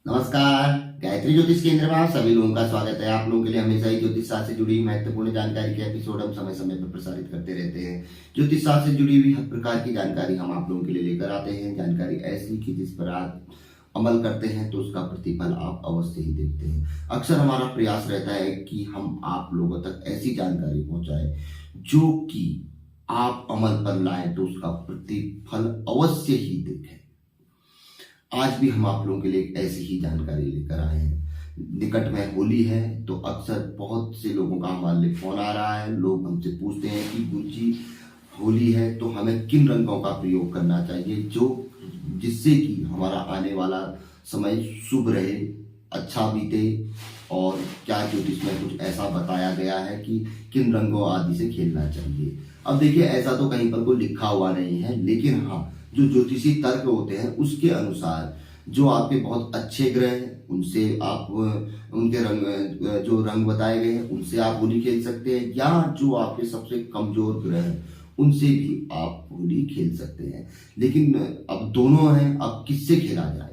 नमस्कार। गायत्री ज्योतिष केंद्र में आप सभी लोगों का स्वागत है। आप लोगों के लिए हमेशा ही ज्योतिष शास्त्र से जुड़ी महत्वपूर्ण जानकारी के एपिसोड हम समय समय पर प्रसारित करते रहते हैं। ज्योतिष शास्त्र से जुड़ी हुई हर प्रकार की जानकारी हम आप लोगों के लिए लेकर आते हैं। जानकारी ऐसी कि जिस पर आप अमल करते हैं तो उसका प्रतिफल आप अवश्य ही देखते हैं। अक्सर हमारा प्रयास रहता है कि हम आप लोगों तक ऐसी जानकारी पहुंचाए जो कि आप अमल पर लाएं तो उसका प्रतिफल अवश्य ही देखें। आज भी हम आप लोगों के लिए एक ऐसी ही जानकारी लेकर आए हैं। निकट में होली है तो अक्सर बहुत से लोगों का हमारे लिए फोन आ रहा है। लोग हमसे पूछते हैं कि गुरुजी होली है तो हमें किन रंगों का प्रयोग करना चाहिए जो जिससे कि हमारा आने वाला समय शुभ रहे, अच्छा बीते, और क्या ज्योतिष में कुछ ऐसा बताया गया है कि किन रंगों आदि से खेलना चाहिए। अब देखिए, ऐसा तो कहीं पर कोई लिखा हुआ नहीं है, लेकिन हाँ, जो ज्योतिषी तर्क होते हैं उसके अनुसार जो आपके बहुत अच्छे ग्रह हैं उनसे आप उनके रंग जो रंग बताए गए हैं उनसे आप होली खेल सकते हैं, या जो आपके सबसे कमजोर ग्रह हैं उनसे भी आप होली खेल सकते हैं। लेकिन अब दोनों हैं, अब किससे खेला जाए?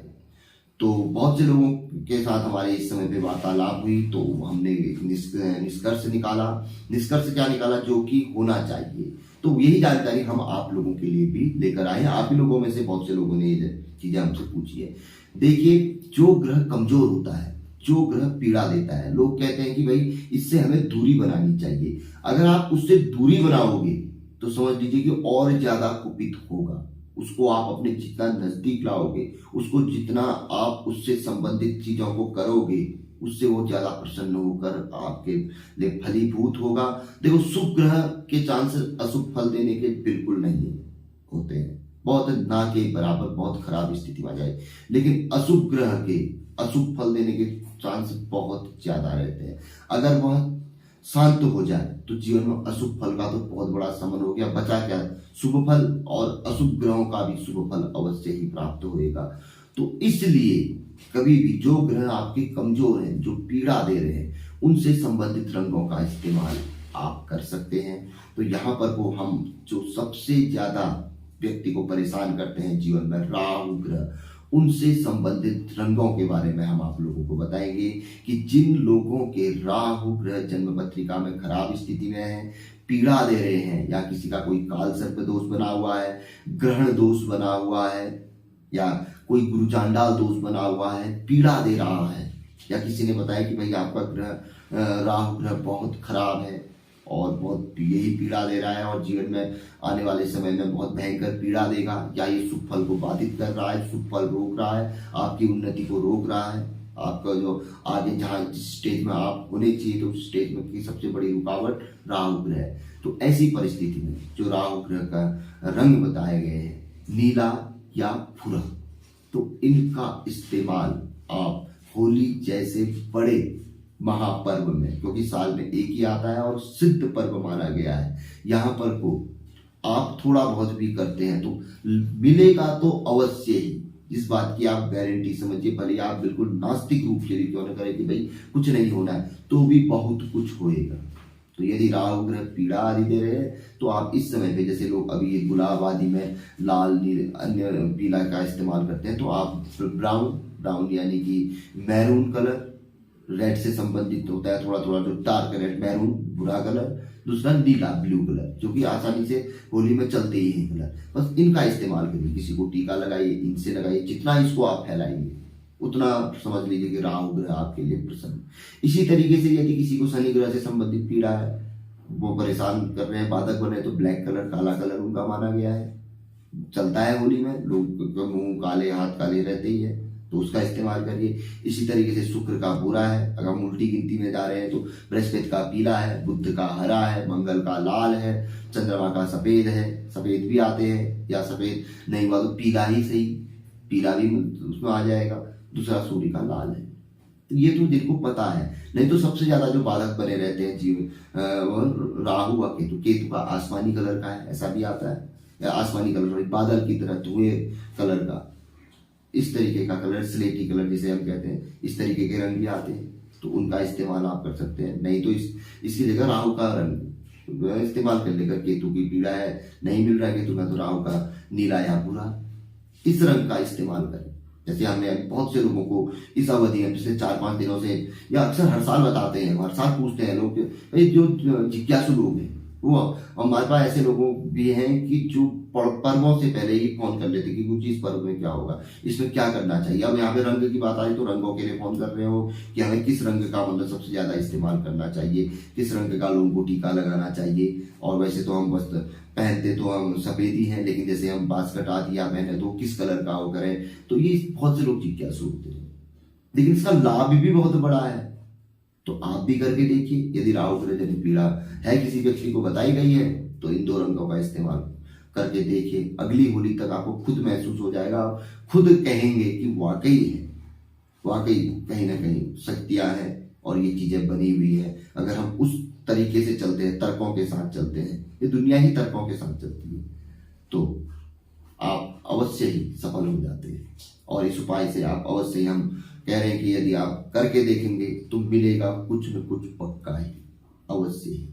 तो बहुत से लोगों के साथ हमारे इस समय पे वार्तालाप हुई तो हमने एक निष्कर्ष निकाला। निष्कर्ष क्या निकाला? जो कि होना चाहिए। तो यही जानकारी हम आप लोगों के लिए भी लेकर आए हैं। आप ही लोगों में से बहुत से लोगों ने ये चीजें हमसे पूछी है। देखिए, जो ग्रह कमजोर होता है, जो ग्रह पीड़ा देता है, लोग कहते हैं कि भाई इससे हमें दूरी बनानी चाहिए। अगर आप उससे दूरी बनाओगे तो समझ लीजिए कि और ज्यादा कुपित होगा। उसको आप अपने जितना नजदीक लाओगे, उसको जितना आप उससे संबंधित चीजों को करोगे, उससे वो ज्यादा प्रसन्न होकर आपके लिए फलीभूत होगा। देखो, शुभ ग्रह के चांसेस अशुभ फल देने के बिल्कुल नहीं होते हैं, बहुत ना के बराबर बहुत खराब स्थिति में आ जाए। लेकिन अशुभ ग्रह के अशुभ फल देने के चांस बहुत ज्यादा रहते हैं। अगर वह शांत हो जाए तो जीवन में अशुभ फल का तो बहुत बड़ा समन हो गया। बचा क्या? शुभ फल, और अशुभ ग्रहों का भी शुभ फल अवश्य ही प्राप्त होएगा। तो इसलिए कभी भी जो ग्रह आपके कमजोर हैं, जो पीड़ा दे रहे हैं, उनसे संबंधित रंगों का इस्तेमाल आप कर सकते हैं। तो यहाँ पर वो हम जो सबसे ज्यादा व्यक्ति को परेशान करते हैं जीवन में, राहु ग्रह, उनसे संबंधित रंगों के बारे में हम आप लोगों को बताएंगे कि जिन लोगों के राहु ग्रह जन्म पत्रिका में खराब स्थिति में है, पीड़ा दे रहे हैं, या किसी का कोई काल सर्प दोष बना हुआ है, ग्रहण दोष बना हुआ है, या कोई गुरु चांडाल दोष बना हुआ है, पीड़ा दे रहा है, या किसी ने बताया कि भाई आपका ग्रह राहु ग्रह बहुत खराब है और बहुत यही पीड़ा दे रहा है और जीवन में आने वाले समय में बहुत भयंकर पीड़ा देगा, या ये शुभ फल को बाधित कर रहा है, शुभ फल रोक रहा है, आपकी उन्नति को रोक रहा है, आपका जो आगे जहाँ जिस स्टेज में आप होने चाहिए तो उस स्टेज में की सबसे बड़ी रुकावट राहु ग्रह है। तो ऐसी परिस्थिति में जो राहु ग्रह का रंग बताए गए हैं, नीला या भूरा, तो इनका इस्तेमाल आप होली जैसे बड़े महापर्व में, क्योंकि साल में एक ही आता है और सिद्ध पर्व माना गया है, यहाँ पर को आप थोड़ा बहुत भी करते हैं तो मिलेगा तो अवश्य ही। इस बात की आप गारंटी समझिए, भले आप बिल्कुल नास्तिक रूप से भी क्यों न करें कि भाई कुछ नहीं होना है, तो भी बहुत कुछ होएगा। तो यदि राहु ग्रह पीड़ा आदि दे रहे हैं तो आप इस समय पे, जैसे लोग अभी ये गुलाब आदि में लाल नील अन्य पीला का इस्तेमाल करते हैं, तो आप ब्राउन यानी कि मैरून कलर, रेड से संबंधित होता है थोड़ा थोड़ा, जो डार्क रेड, मैरून बुरा कलर, दूसरा नीला ब्लू कलर, जो कि आसानी से होली में चलते ही हैं कलर, बस इनका इस्तेमाल करिए। किसी को टीका लगाइए, इनसे लगाइए, जितना इसको आप फैलाएंगे उतना समझ लीजिए कि राहु ग्रह आपके लिए प्रसन्न। इसी तरीके से यदि किसी को शनि ग्रह से संबंधित पीड़ा है, वो परेशान कर रहे हैं, बाधक बने, तो ब्लैक कलर, काला कलर उनका माना गया है, चलता है होली में, लोग मुंह काले हाथ काले रहते ही है, तो उसका इस्तेमाल करिए। इसी तरीके से शुक्र का बुरा है, अगर हम उल्टी गिनती में जा रहे हैं तो बृहस्पति का पीला है, बुध का हरा है, मंगल का लाल है, चंद्रमा का सफेद है, सफेद भी आते हैं, या सफेद नहीं हुआ तो पीला ही सही, पीला भी उसमें आ जाएगा। दूसरा सूर्य का लाल है। तो ये तो जिनको पता है, नहीं तो सबसे ज्यादा जो बाधक बने रहते हैं जीव राहु व केतु। केतु का आसमानी कलर का है, ऐसा भी आता है, या आसमानी कलर बादल की तरह धुएं कलर का, इस तरीके का कलर, स्लेटी कलर जिसे हम कहते हैं, इस तरीके के रंग भी आते हैं, तो उनका इस्तेमाल आप कर सकते हैं। नहीं तो इसकी जगह राहु का रंग इस्तेमाल कर लेकर, केतु की पीड़ा है, नहीं मिल रहा है केतु का, तो राहु का नीला या भूरा, इस रंग का इस्तेमाल करें। जैसे हमने बहुत से लोगों को इस अवधि में पिछले 4-5 दिनों से, या अक्सर हर साल बताते हैं, हर साल पूछते हैं लोग, भाई जो जिज्ञासु लोग हैं वो, हमारे पास ऐसे लोगों भी हैं कि जो पर्वों से पहले ही फोन कर लेते कि कुछ इस पर्व में क्या होगा, इसमें क्या करना चाहिए। अब यहाँ पे रंग की बात आई तो रंगों के लिए फोन कर रहे हो कि हमें किस रंग का मतलब सबसे ज्यादा इस्तेमाल करना चाहिए, किस रंग का लोगों को टीका लगाना चाहिए। और वैसे तो हम वस्त्र पहनते तो हम सफेद ही हैं, लेकिन जैसे हम बास कटा दिया पहने तो किस कलर का वो करें, तो ये बहुत से लोग जिज्ञासु होते हैं। लेकिन इसका लाभ भी बहुत बड़ा है, तो आप भी करके देखिए। यदि राहु ग्रह जनित पीड़ा है किसी व्यक्ति को बताई गई है तो इन 2 रंगों का इस्तेमाल करके देखिए। अगली होली तक आपको खुद महसूस हो जाएगा, खुद कहेंगे कि वाकई है, वाकई कहीं ना कहीं शक्तियां हैं और ये चीजें बनी हुई है। अगर हम उस तरीके से चलते हैं, तर्कों के साथ चलते हैं, ये दुनिया ही तर्कों के साथ चलती है, तो आप अवश्य ही सफल हो जाते हैं। और इस उपाय से आप अवश्य ही, हम कह रहे हैं कि यदि आप करके देखेंगे तो मिलेगा कुछ न कुछ पक्का ही, अवश्य ही।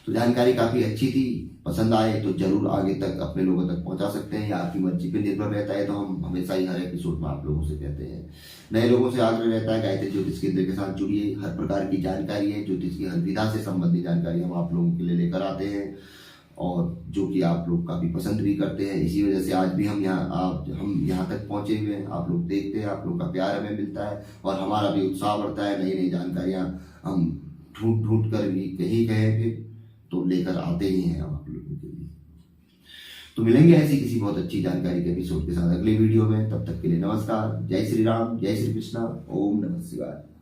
तो जानकारी काफी अच्छी थी, पसंद आए तो जरूर आगे तक अपने लोगों तक पहुंचा सकते हैं, या आपकी मर्जी पे निर्भर रहता है। तो हम हमेशा ही हर एपिसोड में आप लोगों से कहते हैं, नए लोगों से आग्रह रहता है गायत्री ज्योतिष केंद्र के साथ जुड़िए। हर प्रकार की जानकारी है, ज्योतिष की हर विधा से संबंधित जानकारी हम आप लोगों के लिए लेकर आते हैं, और जो कि आप लोग काफी पसंद भी करते हैं। इसी वजह से आज भी हम यहाँ तक पहुंचे हुए हैं। आप लोग देखते हैं, आप लोग का प्यार हमें मिलता है और हमारा भी उत्साह बढ़ता है। नई नई जानकारियां हम ढूंढ ढूंढ कर भी कहीं कहीं पे तो लेकर आते ही हैं हम आप लोगों के लिए। तो मिलेंगे ऐसी किसी बहुत अच्छी जानकारी के एपिसोड के साथ अगले वीडियो में। तब तक के लिए नमस्कार, जय श्री राम, जय श्री कृष्णा, ओम नमः शिवाय।